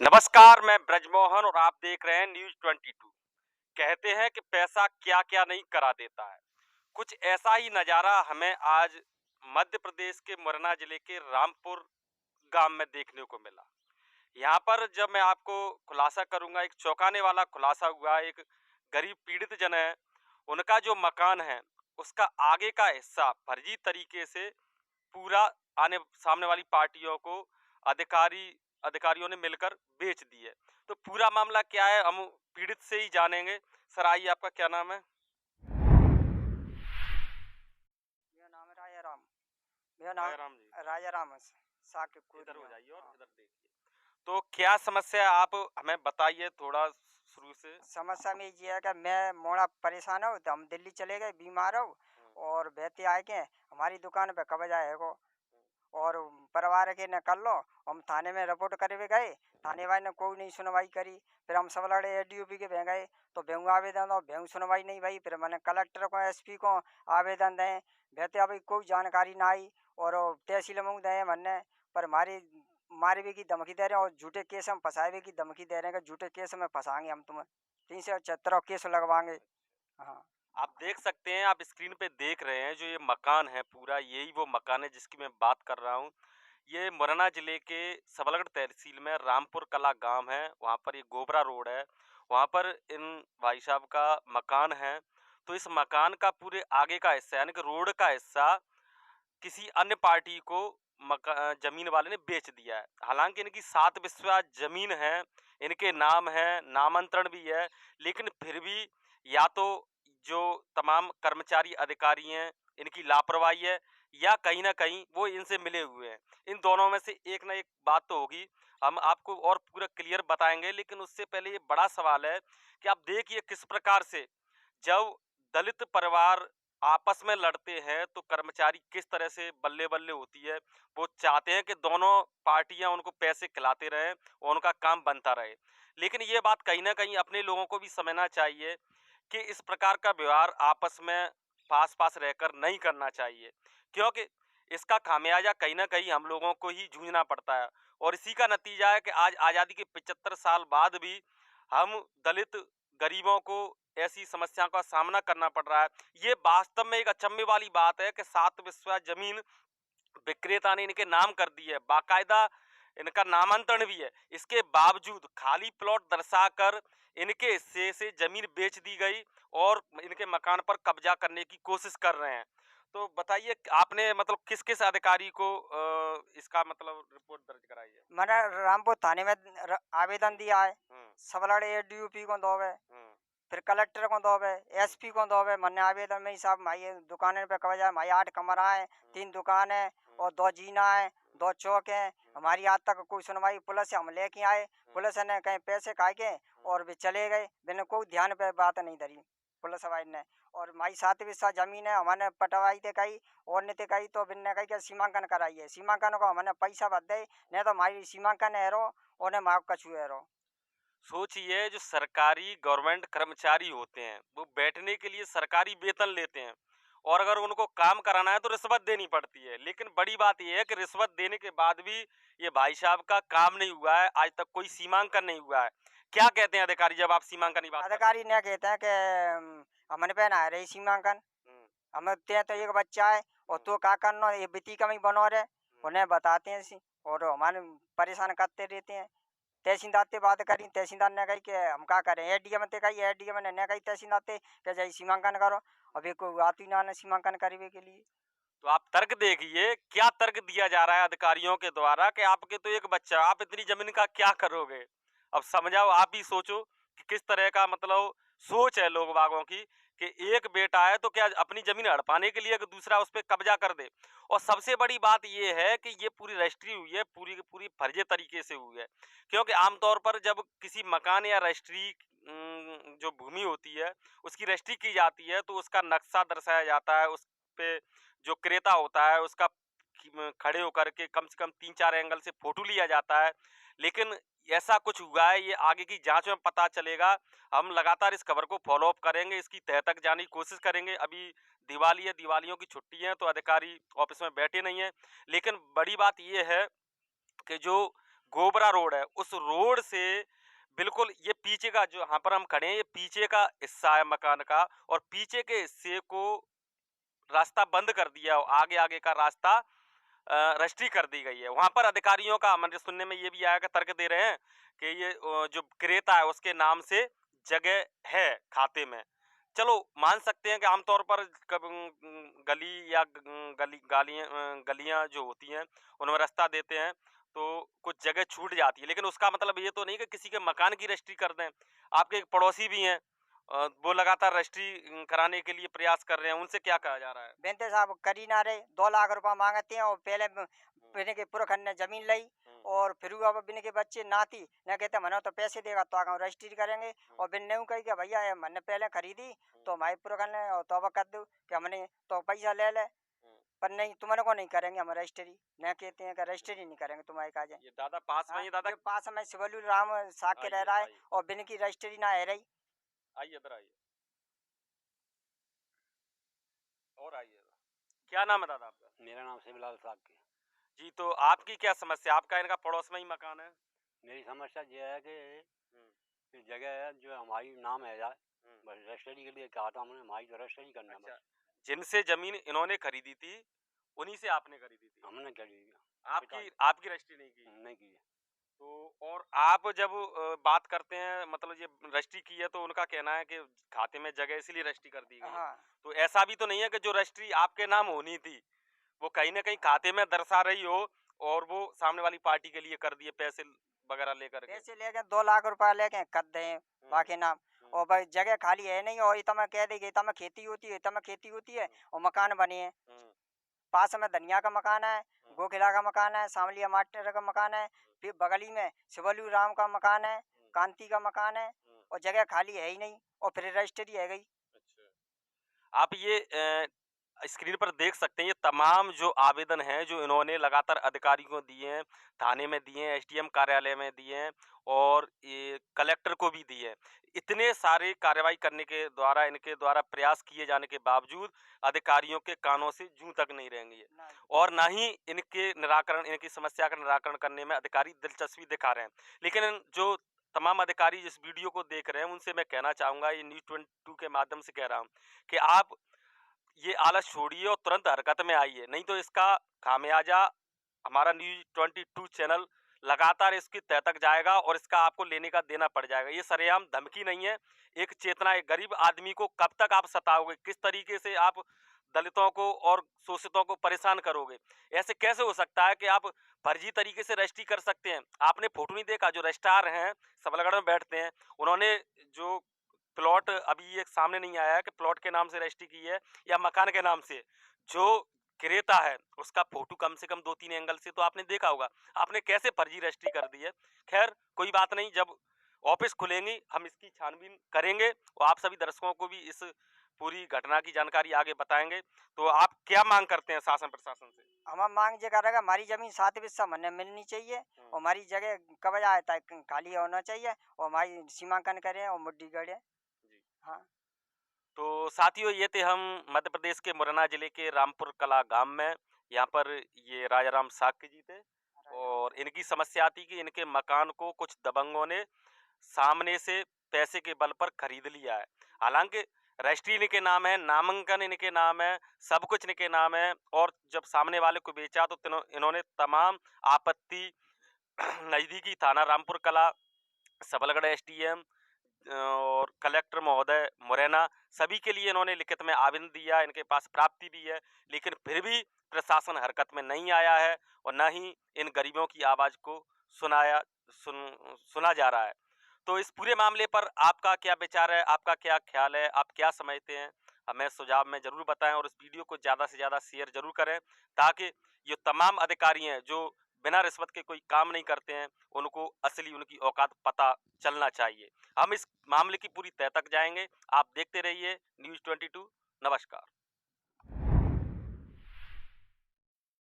नमस्कार, मैं ब्रजमोहन और आप देख रहे हैं न्यूज़ 22। कहते हैं कि पैसा क्या-क्या नहीं करा देता है। कुछ ऐसा ही नज़ारा हमें आज मध्य प्रदेश के मुरैना जिले के रामपुर गाँव में देखने को मिला। यहाँ पर जब मैं आपको खुलासा करूँगा, एक चौंकाने वाला खुलासा हुआ। एक गरीब पीड़ित जन है, उनका जो मकान है, उसका आगे का हिस्सा फर्जी तरीके से पूरा आने सामने वाली पार्टियों को अधिकारी अधिकारियों ने मिलकर बेच दी है। तो पूरा मामला क्या है, हम पीड़ित से ही जानेंगे। सर आइए, आपका क्या नाम है? मेरा नाम है राजा राम। मेरा नाम राम जी, राजा राम है। साकिब इधर हो कोरिया। जाइए और हाँ। इधर देखिए। तो क्या समस्या है, आप हमें बताइए थोड़ा शुरू से। समस्या में ये है कि मैं मोड़ा परेशान हूँ, तो हम दिल्ली चले गए, बीमार हो और बहते आए के हमारी दुकान पे कब्जा है को और परिवार के न कर लो। हम थाने में रिपोर्ट करे हुए गए, थाने वाले ने कोई नहीं सुनवाई करी। फिर हम सब लड़े एडीओपी के भे गए, तो भेऊ आवेदन दो, भेऊ सुनवाई नहीं भाई। फिर मैंने कलेक्टर को एसपी को आवेदन दें, बहते अभी कोई जानकारी ना आई। और वो तहसील में दें मन्ने, पर हमारी मारे भी की धमकी दे रहे हैं और झूठे केस में फंसाए भी की धमकी दे रहे हैं कि झूठे केस में फंसाएंगे हम तुम्हें, 376 केस लगवाएंगे। हाँ। आप देख सकते हैं, आप स्क्रीन पे देख रहे हैं जो ये मकान है पूरा, यही वो मकान है जिसकी मैं बात कर रहा हूँ। ये मुरैना जिले के सबलगढ़ तहसील में रामपुर कला गांव है। वहाँ पर ये गोबरा रोड है, वहाँ पर इन भाई साहब का मकान है। तो इस मकान का पूरे आगे का हिस्सा यानी कि रोड का हिस्सा किसी अन्य पार्टी को जमीन वाले ने बेच दिया है। हालांकि इनकी 7 बिस्वा जमीन है, इनके नाम है, नामांतरण भी है, लेकिन फिर भी या तो जो तमाम कर्मचारी अधिकारी हैं, इनकी लापरवाही है, या कहीं ना कहीं वो इनसे मिले हुए हैं। इन दोनों में से एक ना एक बात तो होगी। हम आपको और पूरा क्लियर बताएंगे, लेकिन उससे पहले ये बड़ा सवाल है कि आप देखिए किस प्रकार से जब दलित परिवार आपस में लड़ते हैं तो कर्मचारी किस तरह से बल्ले बल्ले होती है। वो चाहते हैं कि दोनों पार्टियां उनको पैसे खिलाते रहें और उनका काम बनता रहे। लेकिन ये बात कहीं ना कहीं अपने लोगों को भी समझना चाहिए कि इस प्रकार का व्यवहार आपस में पास पास रहकर नहीं करना चाहिए, क्योंकि इसका खामियाजा कहीं ना कहीं हम लोगों को ही जूझना पड़ता है। और इसी का नतीजा है कि आज आज़ादी के 75 साल बाद भी हम दलित गरीबों को ऐसी समस्याओं का सामना करना पड़ रहा है। ये वास्तव में एक अचंभे वाली बात है कि 7 बिस्वा जमीन विक्रेता ने इनके नाम कर दी है, बाकायदा इनका नामांतरण भी है। इसके बावजूद खाली प्लॉट दर्शाकर इनके हिस्से से जमीन बेच दी गई और इनके मकान पर कब्जा करने की कोशिश कर रहे हैं। तो बताइए, आपने मतलब किस किस अधिकारी को इसका मतलब रिपोर्ट दर्ज कराई है? मैंने रामपुर थाने में आवेदन दिया है, हम्म। सब लड़े एडीओपी को दो गए, हम्म। फिर कलेक्टर को दो गए, हम्म। एसपी को दो गए। मैंने आवेदन में ही साहब भाई ये दुकानें पे कब्जा है, भाई 8 कमरा है, 3 दुकान है और 2 जीना है, 2 चौक है। हमारी आज तक कोई सुनवाई, पुलिस से हम लेके आए, पुलिस ने कहीं पैसे खाए के और भी चले गए, बिना कोई ध्यान पे बात नहीं धरी पुलिस वाले ने। और हमारी 7 बिस्सा जमीन है, हमने पटवाई ते कही और नहीं ते कही, तो बिन्ने कही कि सीमांकन कराइए। सीमांकन को हमने पैसा भर दे, नहीं तो हमारी सीमांकन है रो और माँ कछू है रो। सोचिए, जो सरकारी गवर्नमेंट कर्मचारी होते हैं वो बैठने के लिए सरकारी वेतन लेते हैं, और अगर उनको काम कराना है तो रिश्वत देनी पड़ती है। लेकिन बड़ी बात यह है कि रिश्वत देने के बाद भी ये भाई साहब का काम नहीं हुआ है, आज तक कोई सीमांकन नहीं हुआ है। क्या कहते हैं अधिकारी जब आप सीमांकन की बात करते अधिकारी ने कहते हैं कि हमने पे ना रही सीमांकन, हैं? हमें ते तो एक बच्चा है और तो का करना ये बिती कमी बनो रहे, उन्हें बताते हैं सी और हमारे परेशान करते रहते हैं। तहसीलदार से बात करी, तहसीलदार ने कही कि हम क्या करें, एडीएम ते कही, एडीएम ने कही तहसीलदार से कि जाइए सीमांकन करो। अभी कोई आती ना ने सीमांकन करने के लिए। तो आप तर्क देखिए, क्या तर्क दिया जा रहा है अधिकारियों के द्वारा कि आपके तो एक बच्चा, आप इतनी जमीन का क्या करोगे? अब समझाओ, आप ही सोचो कि किस तरह का मतलब सोच है लोग बागों की, कि एक बेटा है तो क्या अपनी जमीन हड़पाने के लिए कि दूसरा उस पर कब्जा कर दे। और सबसे बड़ी बात यह है कि ये पूरी रजिस्ट्री हुई है, पूरी की पूरी फर्जी तरीके से हुई है। क्योंकि आमतौर पर जब किसी मकान या रजिस्ट्री जो भूमि होती है उसकी रजिस्ट्री की जाती है तो उसका नक्शा दर्शाया जाता है, उस पे जो क्रेता होता है उसका खड़े होकर के कम से कम 3-4 एंगल से फोटो लिया जाता है। लेकिन ऐसा कुछ हुआ है, ये आगे की जांच में पता चलेगा। हम लगातार इस खबर को फॉलो अप करेंगे, इसकी तह तक जाने की कोशिश करेंगे। अभी दिवाली है, दिवालियों की छुट्टी है, तो अधिकारी ऑफिस में बैठे नहीं है। लेकिन बड़ी बात यह है कि जो गोबरा रोड है, उस रोड से बिल्कुल ये पीछे का जो यहाँ पर हम खड़े हैं, ये पीछे का हिस्सा है मकान का, और पीछे के हिस्से को रास्ता बंद कर दिया, आगे आगे का रास्ता रजिस्ट्री कर दी गई है। वहां पर अधिकारियों का मुझे सुनने में ये भी आया कि तर्क दे रहे हैं कि ये जो क्रेता है उसके नाम से जगह है खाते में। चलो मान सकते हैं कि आमतौर पर गली या गलियां जो होती हैं उनमें रास्ता देते हैं तो कुछ जगह छूट जाती है, लेकिन उसका मतलब ये तो नहीं कि किसी के मकान की रजिस्ट्री कर दें। आपके एक पड़ोसी भी हैं, वो लगातार रजिस्ट्री कराने के लिए प्रयास कर रहे हैं, उनसे क्या कहा जा रहा है? बेनते साहब करी ना रहे, 2 लाख रुपया मांगते हैं और पहले बिने के पुरखन ने जमीन ली और फिर अब बिने के बच्चे नाती न कहते मनो तो पैसे देगा तो आगे रजिस्ट्री करेंगे, और बिन ने कही कि भैया ये मैंने पहले खरीदी तो हमारे पुरखन ने तो अब कर दो कि हमने तो पैसा ले ले, पर नहीं तुम्हारे को नहीं करेंगे हम रजिस्ट्री, न कहते हैं कि रजिस्ट्री नहीं करेंगे तुम्हारे काज। ये दादा पास में ही दादा ये पास में शिवलू राम साग के रह रहा है आइए और बिन की रजिस्ट्री ना है रही। आइए इधर आइए, और आइए। क्या नाम है दादा आपका? मेरा नाम शिवलाल साग जी, तो आपकी क्या समस्या? आपका इनका पड़ोस में ही मकान है। मेरी समस्या ये है कि जगह है जो हमारी नाम है जाए, बस रजिस्ट्री के लिए कहा था हमने, हमारी तो रजिस्ट्री करना है अच्छा, बस। जिनसे जमीन इन्होंने खरीदी थी उन्हीं से आपने खरीदी थी? हमने खरीदी आपकी आपकी रजिस्ट्री नहीं की? नहीं की। तो और आप जब बात करते हैं मतलब ये रजिस्ट्री की है तो उनका कहना है कि खाते में जगह इसलिए रजिस्ट्री कर दी गई है। हाँ तो ऐसा भी तो नहीं है कि जो रजिस्ट्री आपके नाम होनी थी वो कहीं ना कहीं खाते में दर्शा रही हो और वो सामने वाली पार्टी के लिए कर दिए पैसे वगैरह लेकर के? पैसे लेके 2 लाख रुपया लेके कर दे बाकी नाम, और भाई जगह खाली है नहीं, और इतना कह देगी इतना खेती होती है, इतना खेती होती है और मकान बने हैं। पास में धनिया का मकान है, गोखिला का मकान है, सामलिया मास्टर का मकान है, फिर बगली में शिवलू राम का मकान है, कांति का मकान है, और जगह खाली है ही नहीं और फिर रजिस्ट्री है गई। आप ये स्क्रीन पर देख सकते हैं ये तमाम जो आवेदन हैं जो इन्होंने लगातार अधिकारियों को दिए हैं, थाने में दिए हैं, एसडीएम कार्यालय में दिए हैं और ये कलेक्टर को भी दिए हैं। इतने सारे कार्रवाई करने के द्वारा इनके द्वारा प्रयास किए जाने के बावजूद अधिकारियों के कानों से जूं तक नहीं रहेंगे ये, और ना ही इनकी समस्या का निराकरण करने में अधिकारी दिलचस्पी दिखा रहे हैं। लेकिन जो तमाम अधिकारी जिस वीडियो को देख रहे हैं उनसे मैं कहना चाहूंगा, ये न्यूज़ 22 के माध्यम से कह रहा हूँ कि आप ये आलस छोड़िए और तुरंत हरकत में आइए, नहीं तो इसका खामियाजा हमारा न्यूज़ 22 चैनल लगातार इसकी तह तक जाएगा और इसका आपको लेने का देना पड़ जाएगा। ये सरेआम धमकी नहीं है, एक चेतना, एक गरीब आदमी को कब तक आप सताओगे, किस तरीके से आप दलितों को और शोषितों को परेशान करोगे? ऐसे कैसे हो सकता है कि आप फर्जी तरीके से रजिस्ट्री कर सकते हैं? आपने फोटो नहीं देखा, जो रजिस्ट्रार हैं सबलगढ़ में बैठते हैं, उन्होंने जो प्लॉट अभी ये सामने नहीं आया है कि प्लॉट के नाम से रजिस्ट्री की है या मकान के नाम से, जो क्रेता है उसका फोटो कम से कम 2-3 एंगल से तो आपने देखा होगा। आपने कैसे फर्जी रजिस्ट्री कर दी है? खैर कोई बात नहीं, जब ऑफिस खुलेंगी हम इसकी छानबीन करेंगे और आप सभी दर्शकों को भी इस पूरी घटना की जानकारी आगे बताएंगे। तो आप क्या मांग करते हैं शासन प्रशासन से? हमारा मांग ये करेगा हमारी जमीन 7 हिस्सा मने मिलनी चाहिए और हमारी जगह कब्जा आता है खाली होना चाहिए और हमारी सीमांकन करें और मुड्डी गड़े। हाँ, तो साथियों ये थे हम मध्य प्रदेश के मुरैना जिले के रामपुर कला गांव में। यहाँ पर ये राजाराम साक्य जी थे और इनकी समस्या थी कि इनके मकान को कुछ दबंगों ने सामने से पैसे के बल पर खरीद लिया है। हालांकि रजिस्ट्री इनके नाम है, नामांकन इनके नाम है, सब कुछ इनके नाम है, और जब सामने वाले को बेचा तो इन्होंने तमाम आपत्ति नजदीकी थाना रामपुर कला, सबलगढ़ एसडीएम और कलेक्टर महोदय मुरैना सभी के लिए इन्होंने लिखित में आवेदन दिया, इनके पास प्राप्ति भी है, लेकिन फिर भी प्रशासन हरकत में नहीं आया है और न ही इन गरीबों की आवाज़ को सुना जा रहा है। तो इस पूरे मामले पर आपका क्या विचार है, आपका क्या ख्याल है, आप क्या समझते हैं, हमें सुझाव में ज़रूर बताएं और इस वीडियो को ज़्यादा से ज़्यादा शेयर ज़रूर करें ताकि ये तमाम अधिकारी हैं जो बिना रिश्वत के कोई काम नहीं करते हैं उनको असली उनकी औकात पता चलना चाहिए। हम इस मामले की पूरी तह तक जाएंगे। आप देखते रहिए न्यूज़ 22। नमस्कार।